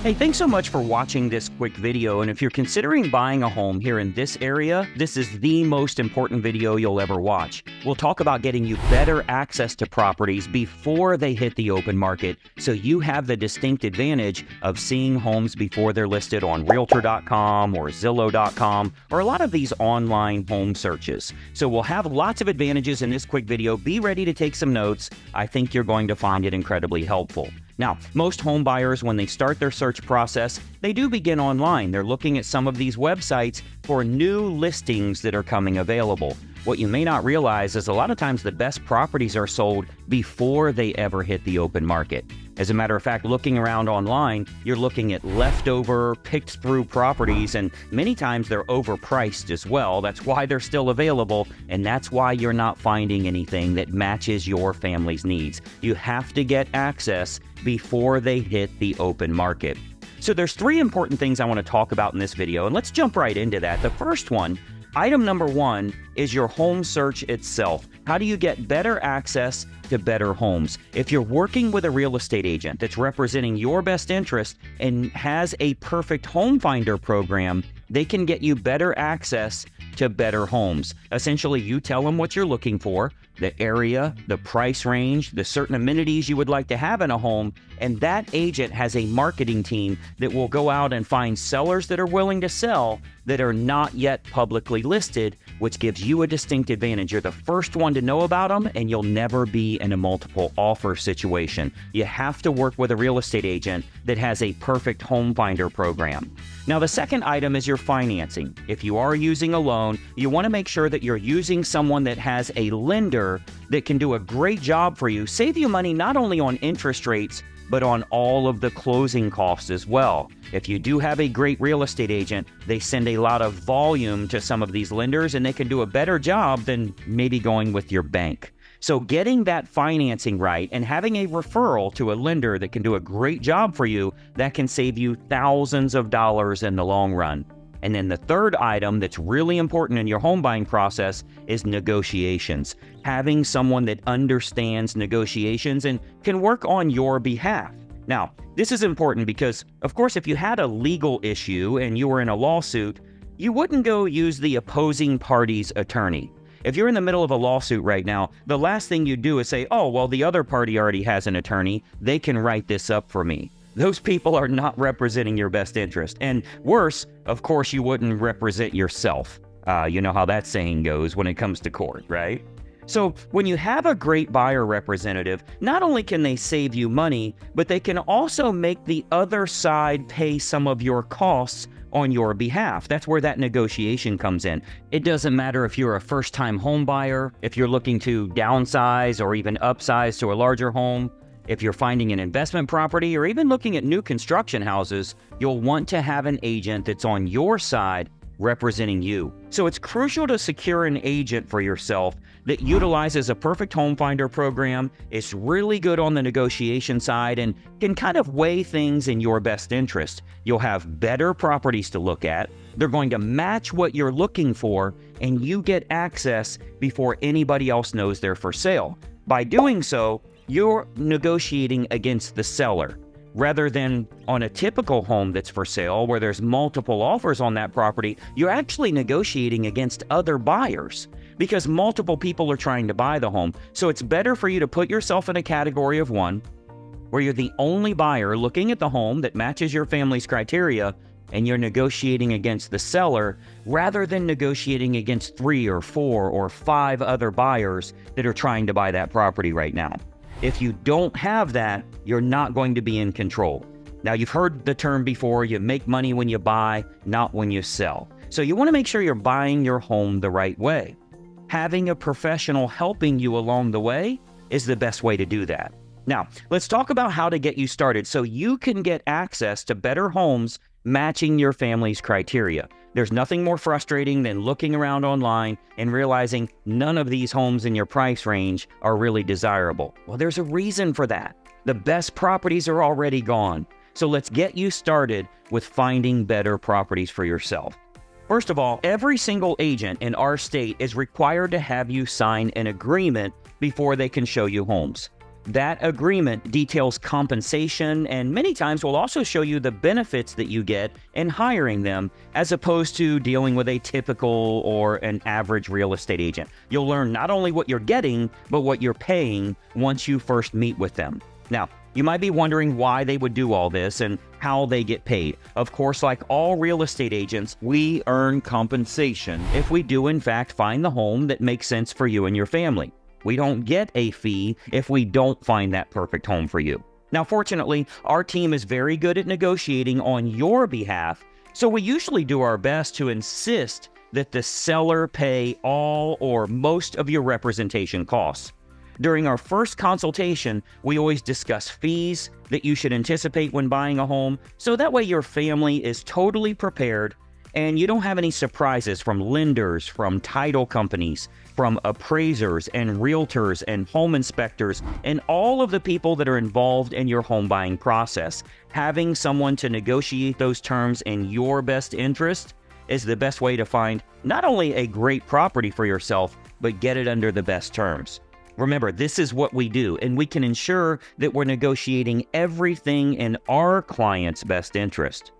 Hey, thanks so much for watching this quick video, and if you're considering buying a home here in this area, this is the most important video you'll ever watch. We'll talk about getting you better access to properties before they hit the open market, so you have the distinct advantage of seeing homes before they're listed on Realtor.com or Zillow.com or a lot of these online home searches. So we'll have lots of advantages in this quick video. Be ready to take some notes. I think you're going to find it incredibly helpful. Now, most home buyers, when they start their search process, they do begin online. They're looking at some of these websites for new listings that are coming available. What you may not realize is a lot of times the best properties are sold before they ever hit the open market. As a matter of fact, looking around online, you're looking at leftover, picked through properties, and many times they're overpriced as well. That's why they're still available, and that's why you're not finding anything that matches your family's needs. You have to get access before they hit the open market. So there's three important things I want to talk about in this video, and let's jump right into that. The first one, item number one, is your home search itself. How do you get better access to better homes? If you're working with a real estate agent that's representing your best interest and has a perfect home finder program, they can get you better access to better homes. Essentially, you tell them what you're looking for, the area, the price range, the certain amenities you would like to have in a home, and that agent has a marketing team that will go out and find sellers that are willing to sell that are not yet publicly listed, which gives you a distinct advantage. You're the first one to know about them, and you'll never be in a multiple offer situation. You have to work with a real estate agent that has a perfect home finder program. Now, the second item is your financing. If you are using a loan, you want to make sure that you're using someone that has a lender that can do a great job for you, save you money not only on interest rates, but on all of the closing costs as well. If you do have a great real estate agent, they send a lot of volume to some of these lenders, and they can do a better job than maybe going with your bank. So getting that financing right and having a referral to a lender that can do a great job for you, that can save you thousands of dollars in the long run. And then the third item that's really important in your home buying process is negotiations. Having someone that understands negotiations and can work on your behalf. Now, this is important because, of course, if you had a legal issue and you were in a lawsuit, you wouldn't go use the opposing party's attorney. If you're in the middle of a lawsuit right now, the last thing you do is say, oh, well, the other party already has an attorney. They can write this up for me. Those people are not representing your best interest. And worse, of course, you wouldn't represent yourself. You know how that saying goes when it comes to court, right? So when you have a great buyer representative, not only can they save you money, but they can also make the other side pay some of your costs on your behalf. That's where that negotiation comes in. It doesn't matter if you're a first-time home buyer, if you're looking to downsize or even upsize to a larger home, if you're finding an investment property or even looking at new construction houses, you'll want to have an agent that's on your side representing you. So it's crucial to secure an agent for yourself that utilizes a perfect home finder program, is really good on the negotiation side, and can kind of weigh things in your best interest. You'll have better properties to look at. They're going to match what you're looking for, and you get access before anybody else knows they're for sale. By doing so, you're negotiating against the seller. Rather than on a typical home that's for sale where there's multiple offers on that property, you're actually negotiating against other buyers because multiple people are trying to buy the home. So it's better for you to put yourself in a category of one where you're the only buyer looking at the home that matches your family's criteria, and you're negotiating against the seller rather than negotiating against 3 or 4 or 5 other buyers that are trying to buy that property right now. If you don't have that, you're not going to be in control. Now, you've heard the term before, you make money when you buy, not when you sell. So you want to make sure you're buying your home the right way. Having a professional helping you along the way is the best way to do that. Now, let's talk about how to get you started so you can get access to better homes matching your family's criteria. There's nothing more frustrating than looking around online and realizing none of these homes in your price range are really desirable. Well, there's a reason for that. The best properties are already gone. So let's get you started with finding better properties for yourself. First of all, every single agent in our state is required to have you sign an agreement before they can show you homes. That agreement details compensation and many times will also show you the benefits that you get in hiring them, as opposed to dealing with a typical or an average real estate agent. You'll learn not only what you're getting, but what you're paying once you first meet with them. Now, you might be wondering why they would do all this and how they get paid. Of course, like all real estate agents, we earn compensation if we do in fact find the home that makes sense for you and your family. We don't get a fee if we don't find that perfect home for you. Now, fortunately, our team is very good at negotiating on your behalf, so we usually do our best to insist that the seller pay all or most of your representation costs. During our first consultation, we always discuss fees that you should anticipate when buying a home, so that way your family is totally prepared and you don't have any surprises from lenders, from title companies, from appraisers and realtors and home inspectors, and all of the people that are involved in your home buying process. Having someone to negotiate those terms in your best interest is the best way to find not only a great property for yourself, but get it under the best terms. Remember, this is what we do, and we can ensure that we're negotiating everything in our client's best interest.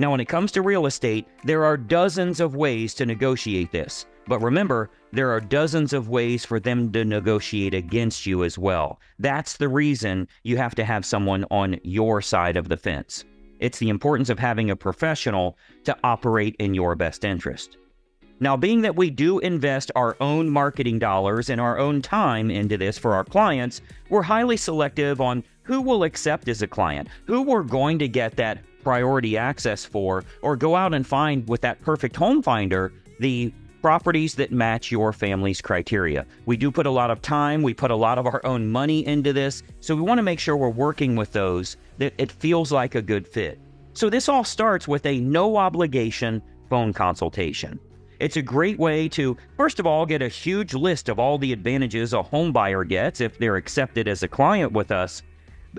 Now, when it comes to real estate, there are dozens of ways to negotiate this. But remember, there are dozens of ways for them to negotiate against you as well. That's the reason you have to have someone on your side of the fence. It's the importance of having a professional to operate in your best interest. Now, being that we do invest our own marketing dollars and our own time into this for our clients, we're highly selective on who we'll accept as a client, who we're going to get that priority access for, or go out and find with that perfect home finder the properties that match your family's criteria. We do put a lot of time, we put a lot of our own money into this, so we want to make sure we're working with those that it feels like a good fit. So this all starts with a no obligation phone consultation. It's a great way to, first of all, get a huge list of all the advantages a home buyer gets if they're accepted as a client with us.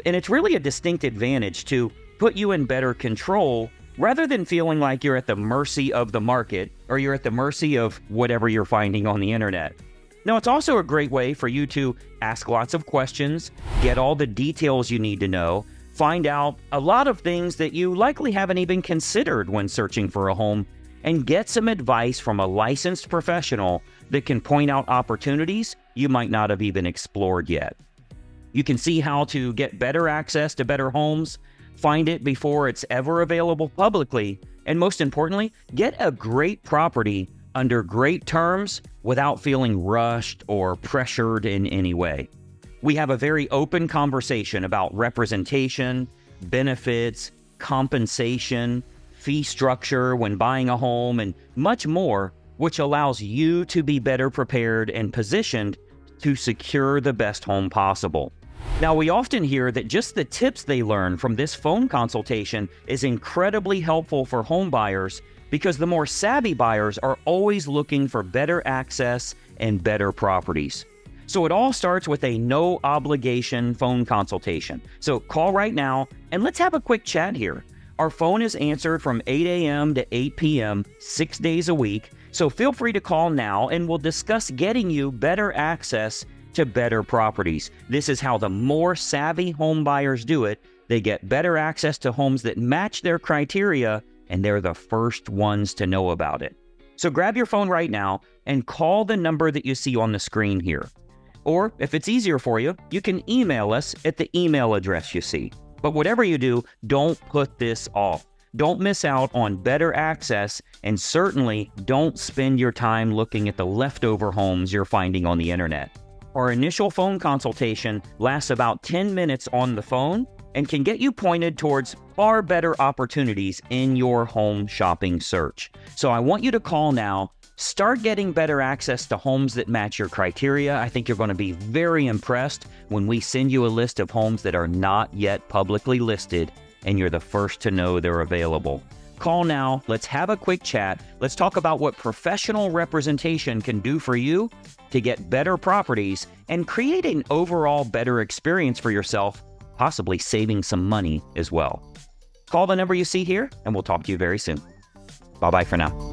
And it's really a distinct advantage to put you in better control rather than feeling like you're at the mercy of the market or you're at the mercy of whatever you're finding on the internet. Now, it's also a great way for you to ask lots of questions, get all the details you need to know, find out a lot of things that you likely haven't even considered when searching for a home, and get some advice from a licensed professional that can point out opportunities you might not have even explored yet. You can see how to get better access to better homes, find it before it's ever available publicly, and most importantly, get a great property under great terms without feeling rushed or pressured in any way. We have a very open conversation about representation, benefits, compensation, fee structure when buying a home, and much more, which allows you to be better prepared and positioned to secure the best home possible. Now, we often hear that just the tips they learn from this phone consultation is incredibly helpful for home buyers because the more savvy buyers are always looking for better access and better properties. So it all starts with a no obligation phone consultation. So call right now and let's have a quick chat here. Our phone is answered from 8 a.m. to 8 p.m. 6 days a week, so feel free to call now and we'll discuss getting you better access to better properties. This is how the more savvy home buyers do it. They get better access to homes that match their criteria, and they're the first ones to know about it. So grab your phone right now and call the number that you see on the screen here. Or if it's easier for you, you can email us at the email address you see. But whatever you do, don't put this off. Don't miss out on better access, and certainly don't spend your time looking at the leftover homes you're finding on the internet. Our initial phone consultation lasts about 10 minutes on the phone and can get you pointed towards far better opportunities in your home shopping search. So I want you to call now. Start getting better access to homes that match your criteria. I think you're going to be very impressed when we send you a list of homes that are not yet publicly listed and you're the first to know they're available. Call now. Let's have a quick chat. Let's talk about what professional representation can do for you to get better properties and create an overall better experience for yourself, possibly saving some money as well. Call the number you see here and we'll talk to you very soon. Bye-bye for now.